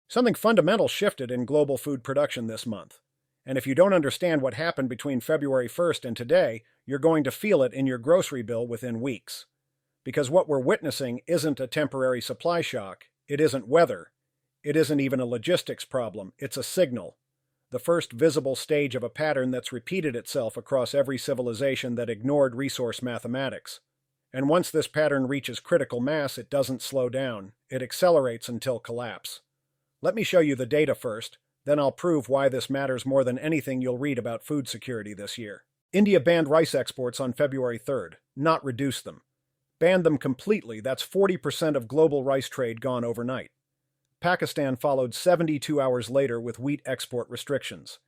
Something fundamental shifted in global food production this month. And if you don't understand what happened between February 1st and today, you're going to feel it in your grocery bill within weeks. Because what we're witnessing isn't a temporary supply shock, it isn't weather, it isn't even a logistics problem, it's a signal. The first visible stage of a pattern that's repeated itself across every civilization that ignored resource mathematics. And once this pattern reaches critical mass, it doesn't slow down, it accelerates until collapse. Let me show you the data first, then I'll prove why this matters more than anything you'll read about food security this year. India banned rice exports on February 3rd, not reduced them. Banned them completely, that's 40% of global rice trade gone overnight. Pakistan followed 72 hours later with wheat export restrictions.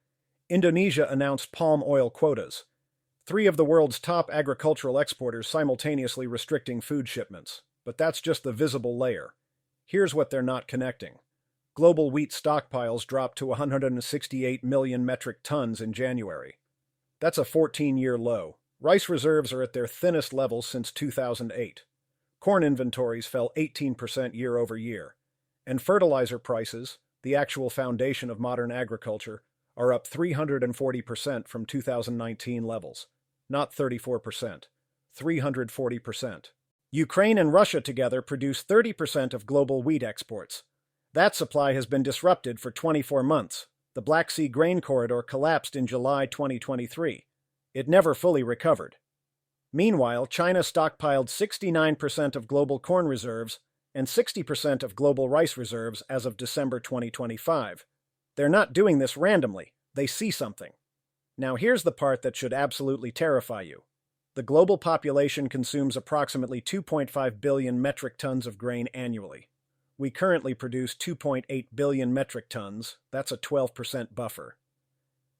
Indonesia announced palm oil quotas. 3 of the world's top agricultural exporters simultaneously restricting food shipments. But that's just the visible layer. Here's what they're not connecting. Global wheat stockpiles dropped to 168 million metric tons in January. That's a 14-year low. Rice reserves are at their thinnest levels since 2008. Corn inventories fell 18% year over year. And fertilizer prices, the actual foundation of modern agriculture, are up 340% from 2019 levels. Not 34%. 340%. Ukraine and Russia together produce 30% of global wheat exports. That supply has been disrupted for 24 months. The Black Sea grain corridor collapsed in July 2023. It never fully recovered. Meanwhile, China stockpiled 69% of global corn reserves and 60% of global rice reserves as of December 2025. They're not doing this randomly. They see something. Now here's the part that should absolutely terrify you. The global population consumes approximately 2.5 billion metric tons of grain annually. We currently produce 2.8 billion metric tons. That's a 12% buffer.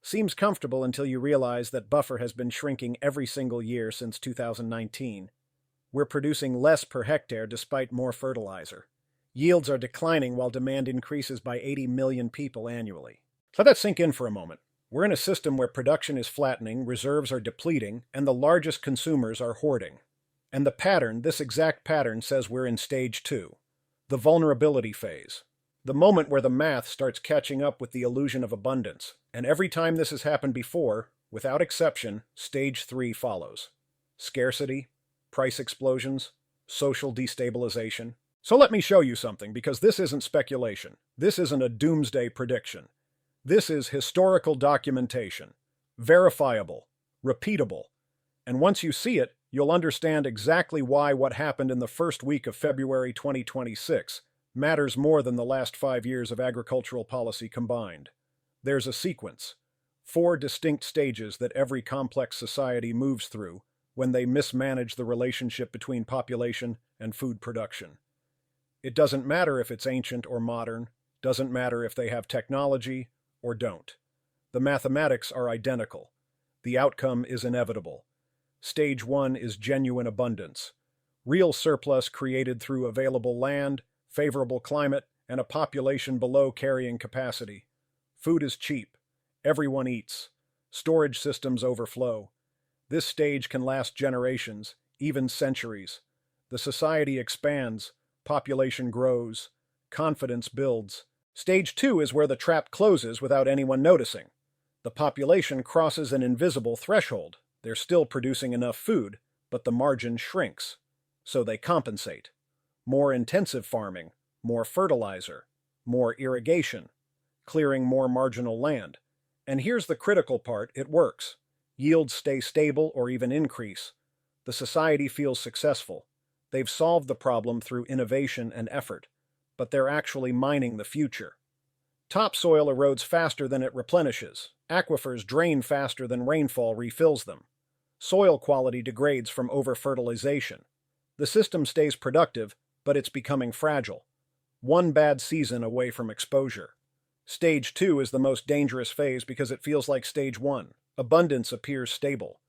Seems comfortable until you realize that buffer has been shrinking every single year since 2019. We're producing less per hectare despite more fertilizer. Yields are declining while demand increases by 80 million people annually. Let that sink in for a moment. We're in a system where production is flattening, reserves are depleting, and the largest consumers are hoarding. And the pattern, this exact pattern, says we're in stage 2, the vulnerability phase. The moment where the math starts catching up with the illusion of abundance. And every time this has happened before, without exception, stage 3 follows. Scarcity, price explosions, social destabilization. So let me show you something, because this isn't speculation. This isn't a doomsday prediction. This is historical documentation. Verifiable, repeatable. And once you see it, you'll understand exactly why what happened in the first week of February 2026 matters more than the last 5 years of agricultural policy combined. There's a sequence, 4 distinct stages that every complex society moves through when they mismanage the relationship between population and food production. It doesn't matter if it's ancient or modern, doesn't matter if they have technology or don't. The mathematics are identical. The outcome is inevitable. Stage 1 is genuine abundance. Real surplus created through available land, favorable climate, and a population below carrying capacity. Food is cheap. Everyone eats. Storage systems overflow. This stage can last generations, even centuries. The society expands, population grows, confidence builds. Stage 2 is where the trap closes without anyone noticing. The population crosses an invisible threshold. They're still producing enough food, but the margin shrinks. So they compensate. More intensive farming, more fertilizer, more irrigation, clearing more marginal land. And here's the critical part, it works. Yields stay stable or even increase. The society feels successful. They've solved the problem through innovation and effort, but they're actually mining the future. Topsoil erodes faster than it replenishes. Aquifers drain faster than rainfall refills them. Soil quality degrades from over-fertilization. The system stays productive, but it's becoming fragile. One bad season away from exposure. Stage 2 is the most dangerous phase because it feels like stage 1. Abundance appears stable,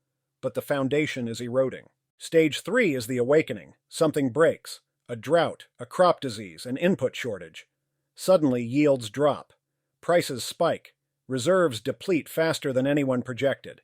but the foundation is eroding. Stage 3 is the awakening. Something breaks. A drought, a crop disease, an input shortage. Suddenly, yields drop. Prices spike. Reserves deplete faster than anyone projected.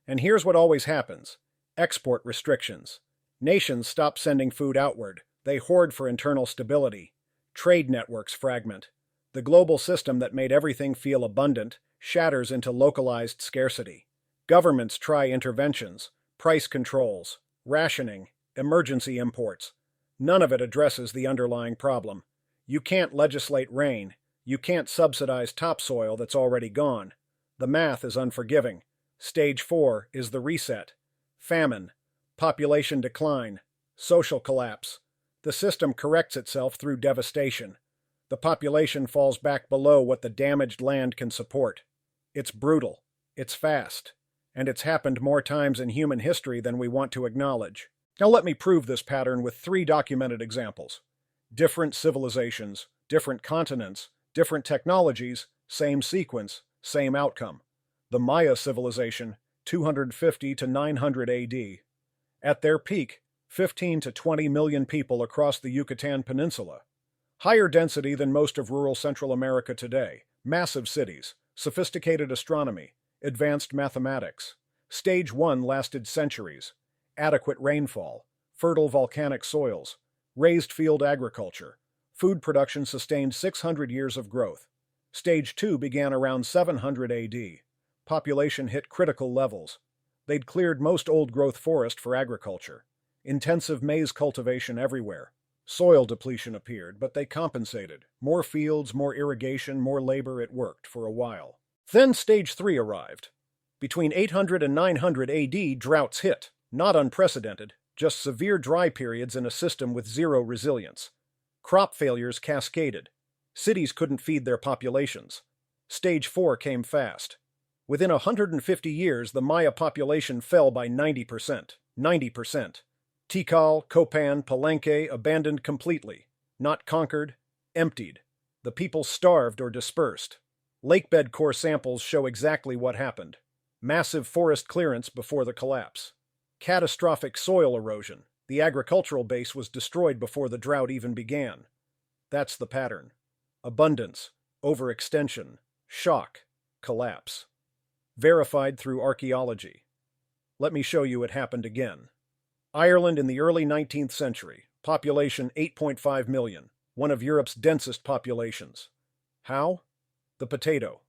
And here's what always happens. Export restrictions. Nations stop sending food outward. They hoard for internal stability. Trade networks fragment. The global system that made everything feel abundant shatters into localized scarcity. Governments try interventions, price controls, rationing, emergency imports. None of it addresses the underlying problem. You can't legislate rain. You can't subsidize topsoil that's already gone. The math is unforgiving. Stage 4 is the reset. Famine, population decline, social collapse. The system corrects itself through devastation. The population falls back below what the damaged land can support. It's brutal. It's fast. And it's happened more times in human history than we want to acknowledge. Now let me prove this pattern with 3 documented examples. Different civilizations, different continents, different technologies, same sequence, same outcome. The Maya civilization, 250 to 900 AD. At their peak, 15 to 20 million people across the Yucatan Peninsula. Higher density than most of rural Central America today. Massive cities, sophisticated astronomy, advanced mathematics. Stage 1 lasted centuries. Adequate rainfall, fertile volcanic soils, raised field agriculture. Food production sustained 600 years of growth. Stage 2 began around 700 AD. Population hit critical levels. They'd cleared most old-growth forest for agriculture. Intensive maize cultivation everywhere. Soil depletion appeared, but they compensated. More fields, more irrigation, more labor, it worked for a while. Then Stage 3 arrived. Between 800 and 900 AD, droughts hit. Not unprecedented, just severe dry periods in a system with zero resilience. Crop failures cascaded. Cities couldn't feed their populations. Stage 4 came fast. Within 150 years, the Maya population fell by 90%. 90%. Tikal, Copan, Palenque abandoned completely. Not conquered, emptied. The people starved or dispersed. Lakebed core samples show exactly what happened. Massive forest clearance before the collapse. Catastrophic soil erosion. The agricultural base was destroyed before the drought even began. That's the pattern. Abundance, overextension, shock, collapse. Verified through archaeology. Let me show you it happened again. Ireland in the early 19th century. Population 8.5 million. One of Europe's densest populations. How? The potato.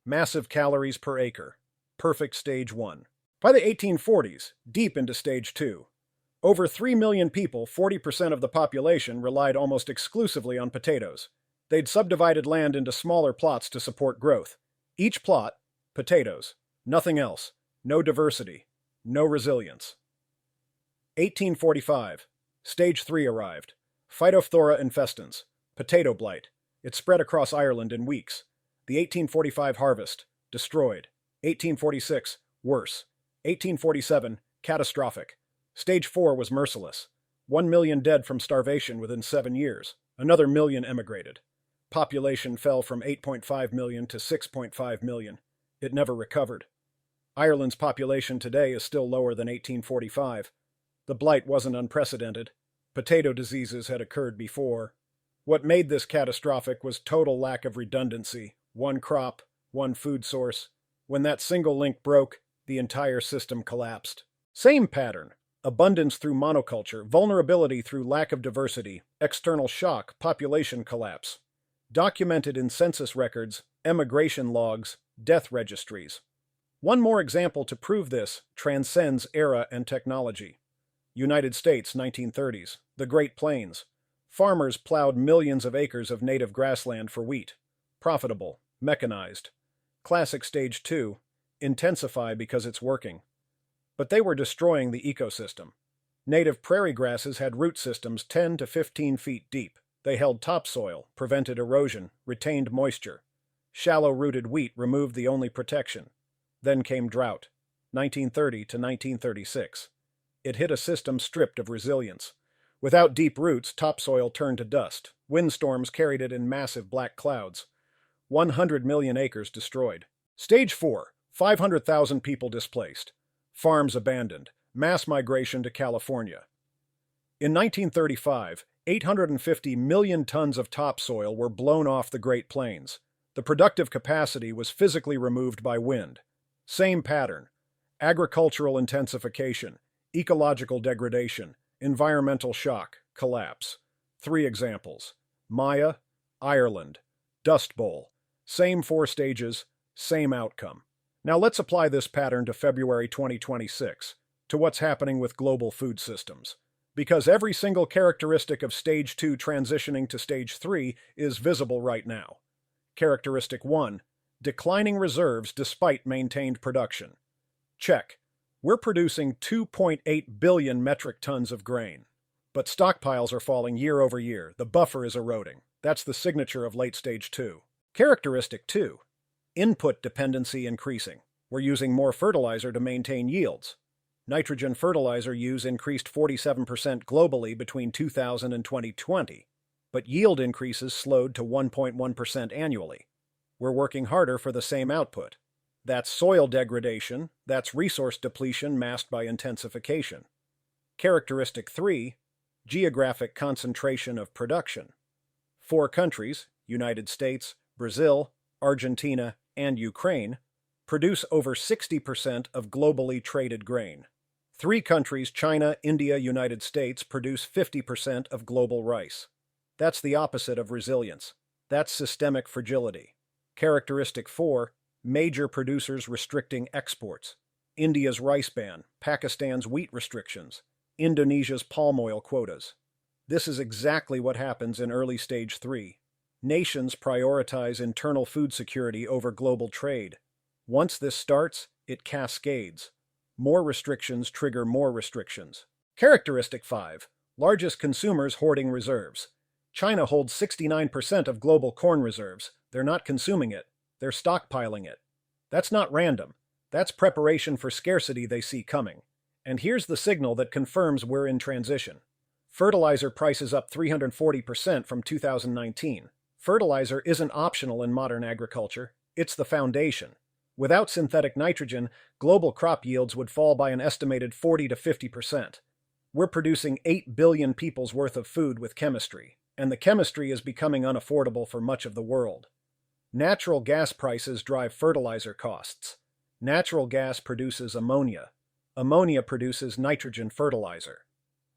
Massive calories per acre. Perfect stage 1. By the 1840s, deep into stage 2, over 3 million people, 40% of the population, relied almost exclusively on potatoes. They'd subdivided land into smaller plots to support growth. Each plot, potatoes. Nothing else. No diversity. No resilience. 1845. Stage 3 arrived. Phytophthora infestans. Potato blight. It spread across Ireland in weeks. The 1845 harvest. Destroyed. 1846. Worse. 1847, catastrophic. Stage 4 was merciless. 1 million dead from starvation within 7 years. Another million emigrated. Population fell from 8.5 million to 6.5 million. It never recovered. Ireland's population today is still lower than 1845. The blight wasn't unprecedented. Potato diseases had occurred before. What made this catastrophic was total lack of redundancy. One crop, one food source. When that single link broke, the entire system collapsed. Same pattern. Abundance through monoculture, vulnerability through lack of diversity, external shock, population collapse. Documented in census records, emigration logs, death registries. One more example to prove this transcends era and technology. United States, 1930s. The Great Plains. Farmers plowed millions of acres of native grassland for wheat. Profitable. Mechanized. Classic stage 2. Intensify because it's working. But they were destroying the ecosystem. Native prairie grasses had root systems 10 to 15 feet deep. They held topsoil, prevented erosion, retained moisture. Shallow-rooted wheat removed the only protection. Then came drought, 1930 to 1936. It hit a system stripped of resilience. Without deep roots, topsoil turned to dust. Windstorms carried it in massive black clouds. 100 million acres destroyed. Stage 4. 500,000 people displaced. Farms abandoned. Mass migration to California. In 1935, 850 million tons of topsoil were blown off the Great Plains. The productive capacity was physically removed by wind. Same pattern. Agricultural intensification, ecological degradation, environmental shock, collapse. 3 examples. Maya, Ireland. Dust Bowl. Same 4 stages, same outcome. Now let's apply this pattern to February 2026, to what's happening with global food systems. Because every single characteristic of Stage 2 transitioning to Stage 3 is visible right now. Characteristic 1. Declining reserves despite maintained production. Check. We're producing 2.8 billion metric tons of grain. But stockpiles are falling year over year. The buffer is eroding. That's the signature of late Stage 2. Characteristic 2. Input dependency increasing. We're using more fertilizer to maintain yields. Nitrogen fertilizer use increased 47% globally between 2000 and 2020, but yield increases slowed to 1.1% annually. We're working harder for the same output. That's soil degradation, that's resource depletion masked by intensification. Characteristic 3. Geographic concentration of production. 4 countries, United States, Brazil, Argentina, and Ukraine, produce over 60% of globally traded grain. 3 countries, China, India, United States, produce 50% of global rice. That's the opposite of resilience. That's systemic fragility. Characteristic 4. Major producers restricting exports. India's rice ban, Pakistan's wheat restrictions, Indonesia's palm oil quotas. This is exactly what happens in early Stage 3. Nations prioritize internal food security over global trade. Once this starts, it cascades. More restrictions trigger more restrictions. Characteristic 5. Largest consumers hoarding reserves. China holds 69% of global corn reserves. They're not consuming it. They're stockpiling it. That's not random. That's preparation for scarcity they see coming. And here's the signal that confirms we're in transition. Fertilizer prices up 340% from 2019. Fertilizer isn't optional in modern agriculture. It's the foundation. Without synthetic nitrogen, global crop yields would fall by an estimated 40 to 50%. We're producing 8 billion people's worth of food with chemistry, and the chemistry is becoming unaffordable for much of the world. Natural gas prices drive fertilizer costs. Natural gas produces ammonia. Ammonia produces nitrogen fertilizer.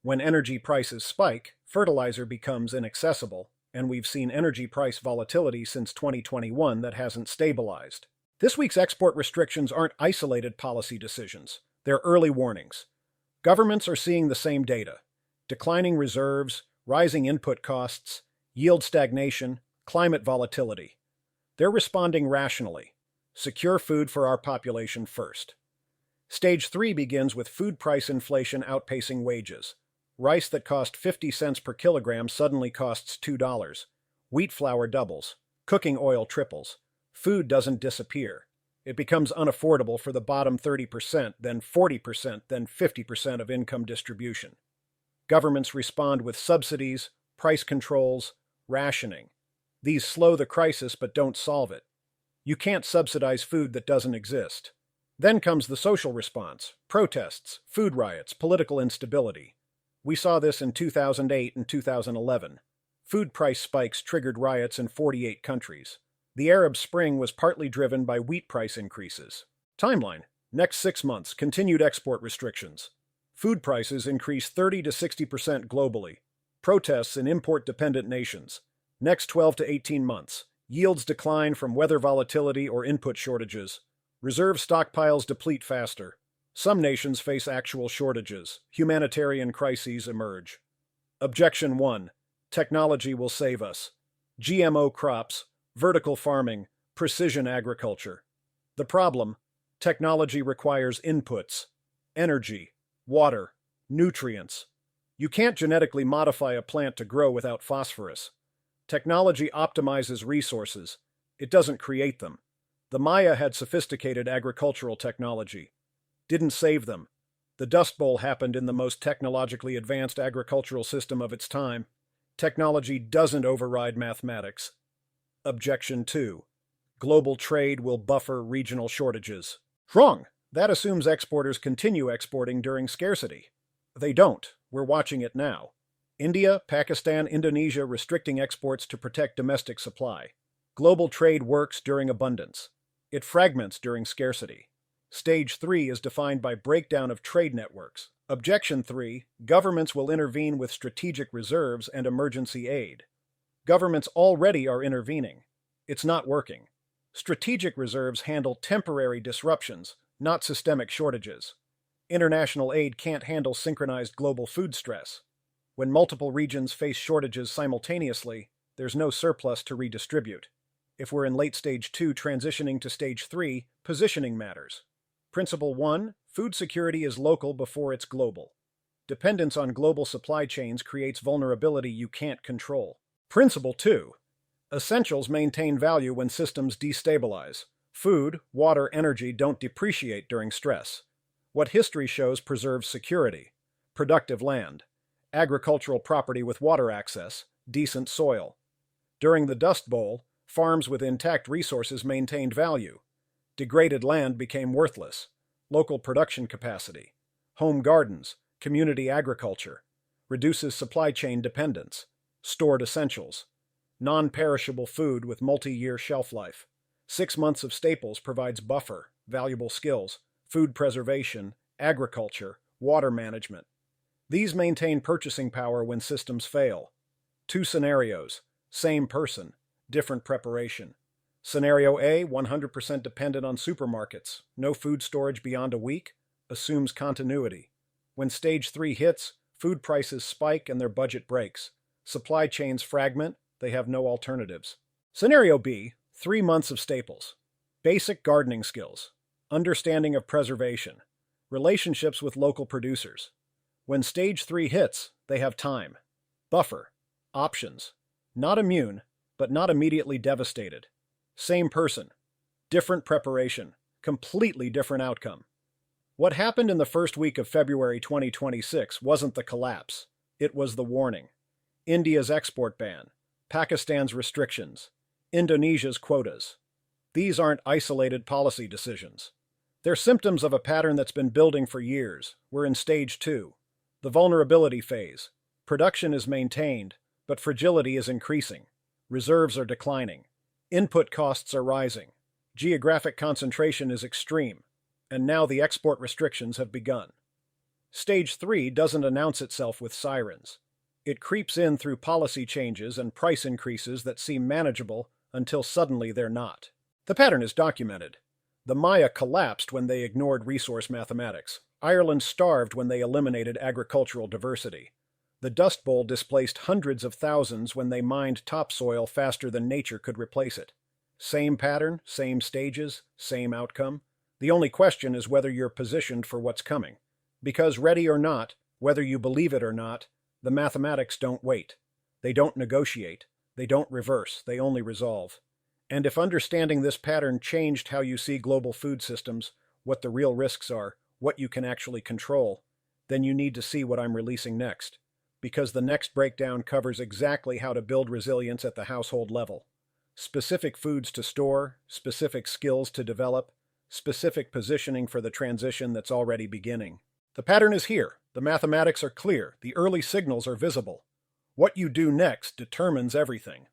When energy prices spike, fertilizer becomes inaccessible, and we've seen energy price volatility since 2021 that hasn't stabilized. This week's export restrictions aren't isolated policy decisions. They're early warnings. Governments are seeing the same data: declining reserves, rising input costs, yield stagnation, climate volatility. They're responding rationally. Secure food for our population first. Stage 3 begins with food price inflation outpacing wages. Rice that cost 50 cents per kilogram suddenly costs $2. Wheat flour doubles. Cooking oil triples. Food doesn't disappear. It becomes unaffordable for the bottom 30%, then 40%, then 50% of income distribution. Governments respond with subsidies, price controls, rationing. These slow the crisis but don't solve it. You can't subsidize food that doesn't exist. Then comes the social response: protests, food riots, political instability. We saw this in 2008 and 2011. Food price spikes triggered riots in 48 countries. The Arab Spring was partly driven by wheat price increases. Timeline: next 6 months, continued export restrictions. Food prices increase 30 to 60% globally. Protests in import-dependent nations. Next 12 to 18 months, yields decline from weather volatility or input shortages. Reserve stockpiles deplete faster. Some nations face actual shortages. Humanitarian crises emerge. Objection 1. Technology will save us. GMO crops, vertical farming, precision agriculture. The problem: technology requires inputs: energy, water, nutrients. You can't genetically modify a plant to grow without phosphorus. Technology optimizes resources. It doesn't create them. The Maya had sophisticated agricultural technology. Didn't save them. The Dust Bowl happened in the most technologically advanced agricultural system of its time. Technology doesn't override mathematics. Objection 2. Global trade will buffer regional shortages. Wrong. That assumes exporters continue exporting during scarcity. They don't. We're watching it now. India, Pakistan, Indonesia restricting exports to protect domestic supply. Global trade works during abundance. It fragments during scarcity. Stage 3 is defined by breakdown of trade networks. Objection 3. Governments will intervene with strategic reserves and emergency aid. Governments already are intervening. It's not working. Strategic reserves handle temporary disruptions, not systemic shortages. International aid can't handle synchronized global food stress. When multiple regions face shortages simultaneously, there's no surplus to redistribute. If we're in late stage 2 transitioning to stage 3, positioning matters. Principle 1, food security is local before it's global. Dependence on global supply chains creates vulnerability you can't control. Principle 2, essentials maintain value when systems destabilize. Food, water, energy don't depreciate during stress. What history shows preserves security: productive land, agricultural property with water access, decent soil. During the Dust Bowl, farms with intact resources maintained value. Degraded land became worthless. Local production capacity, home gardens, community agriculture, reduces supply chain dependence. Stored essentials, non-perishable food with multi-year shelf life. 6 months of staples provides buffer, valuable skills, food preservation, agriculture, water management. These maintain purchasing power when systems fail. 2 scenarios, same person, different preparation. Scenario A, 100% dependent on supermarkets, no food storage beyond a week, assumes continuity. When stage 3 hits, food prices spike and their budget breaks. Supply chains fragment, they have no alternatives. Scenario B, 3 months of staples. Basic gardening skills, understanding of preservation, relationships with local producers. When stage 3 hits, they have time. Buffer, options. Not immune, but not immediately devastated. Same person, different preparation, completely different outcome. What happened in the first week of February 2026 wasn't the collapse, it was the warning. India's export ban, Pakistan's restrictions, Indonesia's quotas. These aren't isolated policy decisions. They're symptoms of a pattern that's been building for years. We're in stage 2, the vulnerability phase. Production is maintained, but fragility is increasing. Reserves are declining. Input costs are rising. Geographic concentration is extreme. And now the export restrictions have begun. Stage 3 doesn't announce itself with sirens. It creeps in through policy changes and price increases that seem manageable until suddenly they're not. The pattern is documented. The Maya collapsed when they ignored resource mathematics. Ireland starved when they eliminated agricultural diversity. The Dust Bowl displaced hundreds of thousands when they mined topsoil faster than nature could replace it. Same pattern, same stages, same outcome. The only question is whether you're positioned for what's coming. Because ready or not, whether you believe it or not, the mathematics don't wait. They don't negotiate. They don't reverse. They only resolve. And if understanding this pattern changed how you see global food systems, what the real risks are, what you can actually control, then you need to see what I'm releasing next. Because the next breakdown covers exactly how to build resilience at the household level. Specific foods to store, specific skills to develop, specific positioning for the transition that's already beginning. The pattern is here. The mathematics are clear. The early signals are visible. What you do next determines everything.